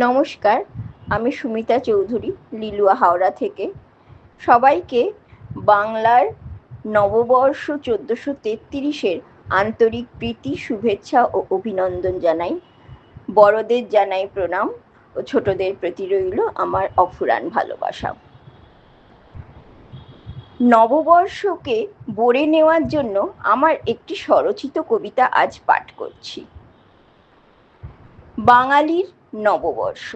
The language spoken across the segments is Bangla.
নমস্কার, আমি সুমিতা চৌধুরী, লিলুয়া, হাওড়া থেকে। সবাইকে বাংলার নববর্ষ 1433-এর আন্তরিক প্রীতি, শুভেচ্ছা ও অভিনন্দন জানাই। বড়দের জানাই প্রণাম ও ছোটদের প্রতি রইল আমার অফুরান ভালোবাসা। নববর্ষকে বরে নেওয়ার জন্য আমার একটি স্বরচিত কবিতা আজ পাঠ করছি। বাঙালির নববর্ষ।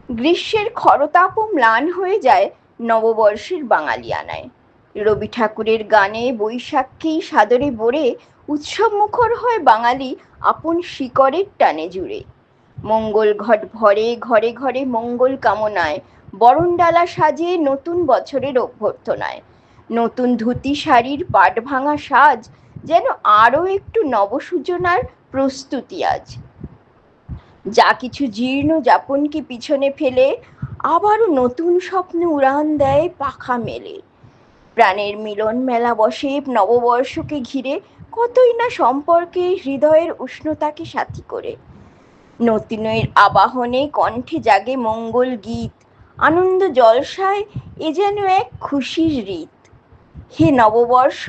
গ্রীষ্মের খরতাপ ম্লান হয়ে যায় নববর্ষের বাঙালিয়ানায়। রবি ঠাকুরের গানে বৈশাখকেই সাদরে ভরে উৎসব মুখর হয় বাঙালি আপন শিকড়ের টানে জুড়ে। মঙ্গল ঘট ভরে ঘরে ঘরে মঙ্গল কামনায়, বরণডালা সাজে নতুন বছরের অভ্যর্থনায়। নতুন ধুতি শাড়ির পাট ভাঙা সাজ যেন আরো একটু নবসূচনার প্রস্তুতি আজ। যা কিছু জীর্ণ যাপনকে পিছনে ফেলে আবারও নতুন স্বপ্নে উড়ান দেয় পাখা মেলে। প্রাণের মিলন মেলা বসে নববর্ষকে ঘিরে, কতই না সম্পর্কে হৃদয়ের উষ্ণতাকে সাথী করে। নতুনের আবাহনে কণ্ঠে জাগে মঙ্গল গীত, আনন্দ জলসায় এ যেন এক খুশির রীত। হে নববর্ষ,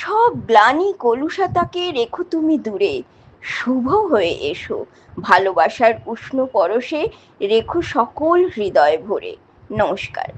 সব গ্লানি কলুষতাকে রেখো তুমি দূরে, শুভ হয়ে এসো, ভালোবাসার উষ্ণ পরশে রেখো সকল হৃদয় ভরে। নমস্কার।